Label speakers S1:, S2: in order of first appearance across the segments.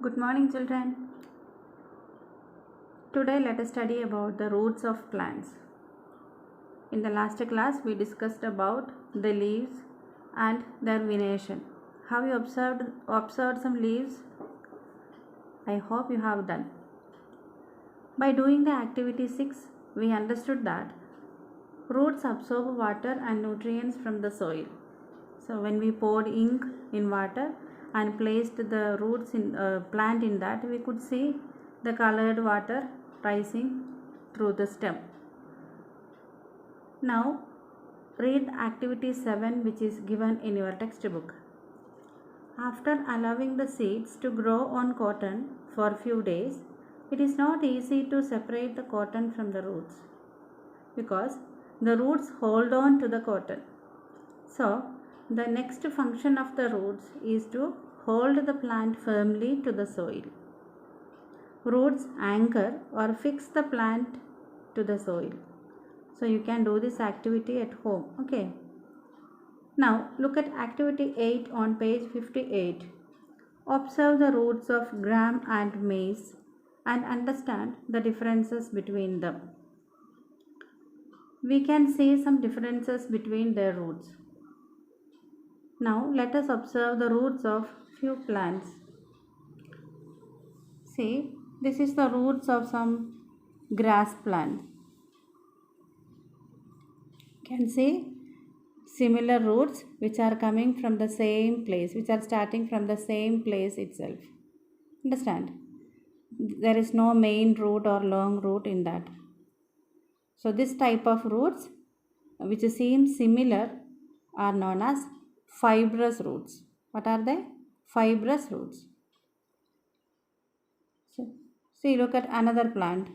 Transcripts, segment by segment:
S1: Good morning, children. Today, let us study about the roots of plants. In the last class, we discussed about the leaves and their venation. Have you observed some leaves? I hope you have done. By doing the activity 6, we understood that roots absorb water and nutrients from the soil. So when we poured ink in water and placed the roots in plant in that, we could see the colored water rising through the stem. Now read activity 7, which is given in your textbook. After allowing the seeds to grow on cotton for a few days, it is not easy to separate the cotton from the roots because the roots hold on to the cotton. So the next function of the roots is to hold the plant firmly to the soil. Roots anchor or fix the plant to the soil. So you can do this activity at home. Okay. Now look at activity 8 on page 58. Observe the roots of gram and maize and understand the differences between them. We can see some differences between their roots. Now let us observe the roots of few plants. See, this is the roots of some grass plant. You can see similar roots which are coming from the same place, which are starting from the same place itself. Understand? There is no main root or long root in that. So this type of roots which seem similar are known as fibrous roots. What are they? Fibrous roots. So, see, look at another plant.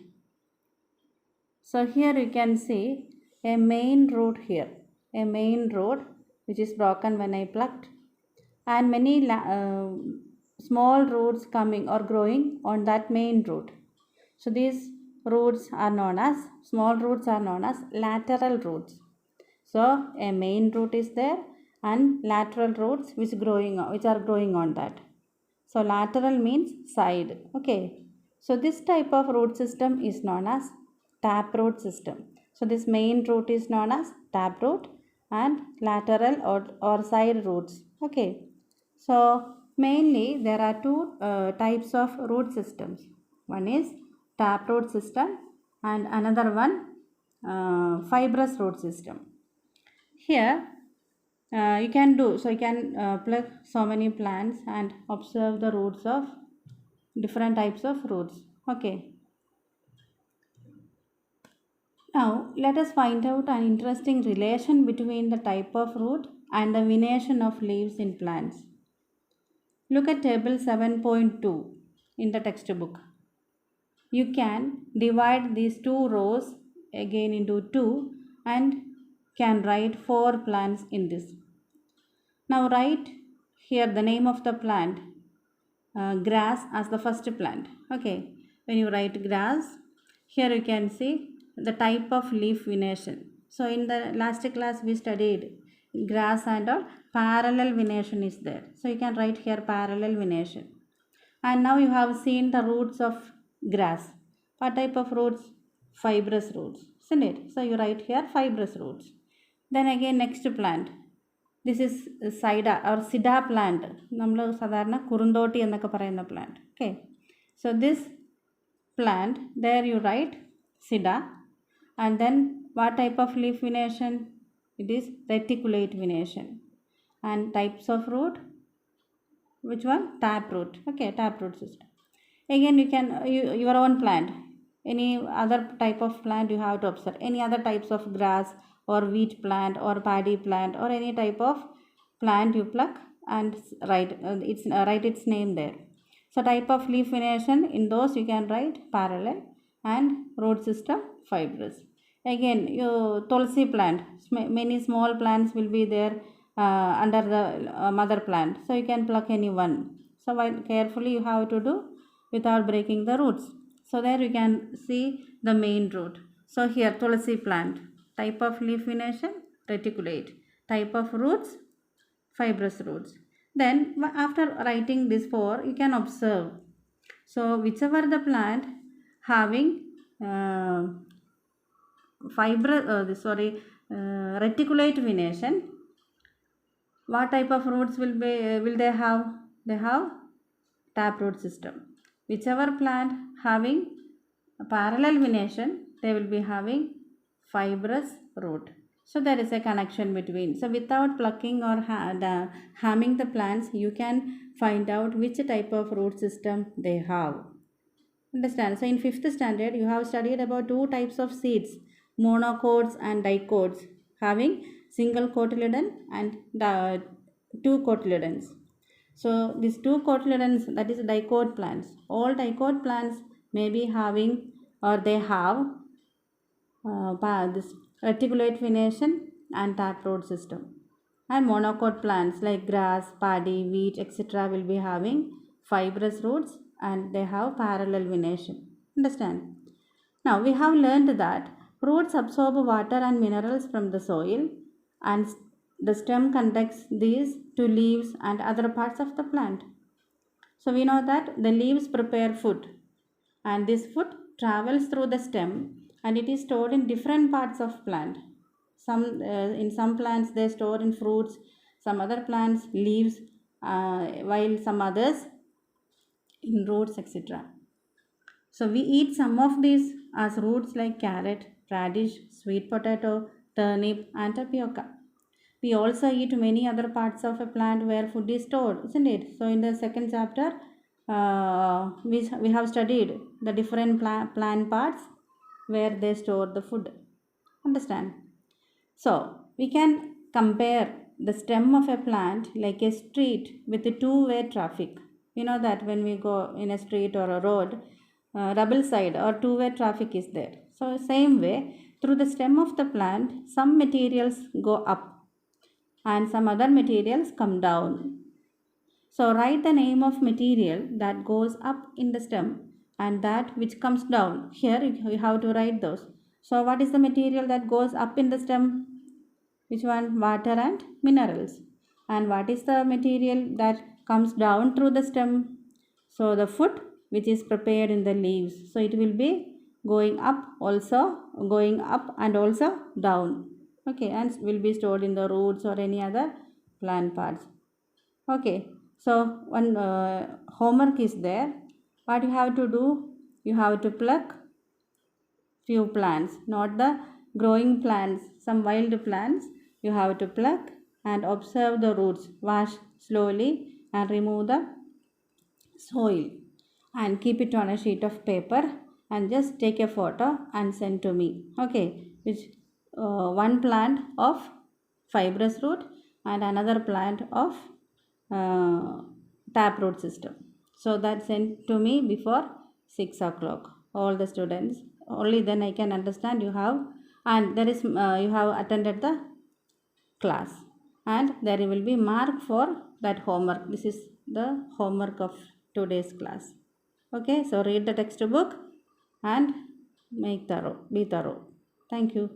S1: So here you can see a main root here, a main root which is broken when I plucked, and many small roots coming or growing on that main root. So these roots are known as, small roots are known as lateral roots. So a main root is there and lateral roots which are growing on that. So lateral means side. Okay. So this type of root system is known as taproot system. So this main root is known as taproot and lateral or side roots. Okay. So mainly there are two types of root systems. One is taproot system and another one fibrous root system. Here you can do, so you can pluck so many plants and observe the roots of different types of roots. Okay. Now let us find out an interesting relation between the type of root and the venation of leaves in plants. Look at table 7.2 in the textbook. You can divide these two rows again into two and can write 4 plants in this. Now write here the name of the plant, grass, as the first plant. Okay, when you write grass, here you can see the type of leaf venation. So in the last class we studied grass and all, parallel venation is there. So you can write here parallel venation. And now you have seen the roots of grass. What type of roots? Fibrous roots, isn't it? So you write here fibrous roots. Then again next plant. This is sida or sida plant. നമ്മൾ സാധാരണ കുറുന്തോട്ടി എന്നൊക്കെ പറയുന്ന plant. Okay. So this plant, there you write sida, and then what type of leaf venation? It is reticulate venation. And types of root, which one? Taproot. Okay, taproot system. Again you can your own plant, any other type of plant you have to observe, any other types of grass or wheat plant or paddy plant or any type of plant you pluck and write its name there. So type of leaf venation, in those you can write parallel and root system fibrous. Again you tulsi plant, many small plants will be there under the mother plant, so you can pluck any one. So while carefully you have to do without breaking the roots. So there you can see the main root. So here tulsi plant, type of leaf venation reticulate, type of roots fibrous roots. Then after writing this 4, you can observe So whichever the plant having uh, reticulate venation, what type of roots will they have? They have taproot system. Whichever plant having a parallel venation, they will be having fibrous root. So there is a connection between. So without plucking or harming the plants, you can find out which type of root system they have. Understand? So in 5th standard, you have studied about two types of seeds, monocots and dicots, having single cotyledon and two cotyledons. So these two cotyledons, that is dicot plants. All dicot plants may be having or they have this reticulate venation and taproot system. And monocot plants like grass, paddy, wheat, etc. will be having fibrous roots and they have parallel venation. Understand? Now we have learned that roots absorb water and minerals from the soil and the stem conducts these to leaves and other parts of the plant. So we know that the leaves prepare food and this food travels through the stem and it is stored in different parts of plant. In some plants they store in fruits, some other plants leaves, while some others in roots, etc. So we eat some of these as roots like carrot, radish, sweet potato, turnip and tapioca. We also eat many other parts of a plant where food is stored, isn't it? So in the second chapter, we have studied the different plant parts where they store the food. Understand? So we can compare the stem of a plant like a street with a two-way traffic. You know that when we go in a street or a road, double side or two-way traffic is there. So same way, through the stem of the plant, some materials go up and some other materials come down. So write the name of material that goes up in the stem and that which comes down. Here you have to write those. So what is the material that goes up in the stem? Which one? Water and minerals. And what is the material that comes down through the stem? So the food which is prepared in the leaves. So it will be going up and also down. Okay, and will be stored in the roots or any other plant parts. Okay, so one homework is there. What you have to do? You have to pluck few plants, not the growing plants, some wild plants. You have to pluck and observe the roots. Wash slowly and remove the soil and keep it on a sheet of paper and just take a photo and send to me. Okay, which one plant of fibrous root and another plant of taproot system. So that sent to me before 6 o'clock. All the students. Only then I can understand you have, and there is you have attended the class, and there will be mark for that homework. This is the homework of today's class. Okay, so read the textbook and be thorough. Thank you.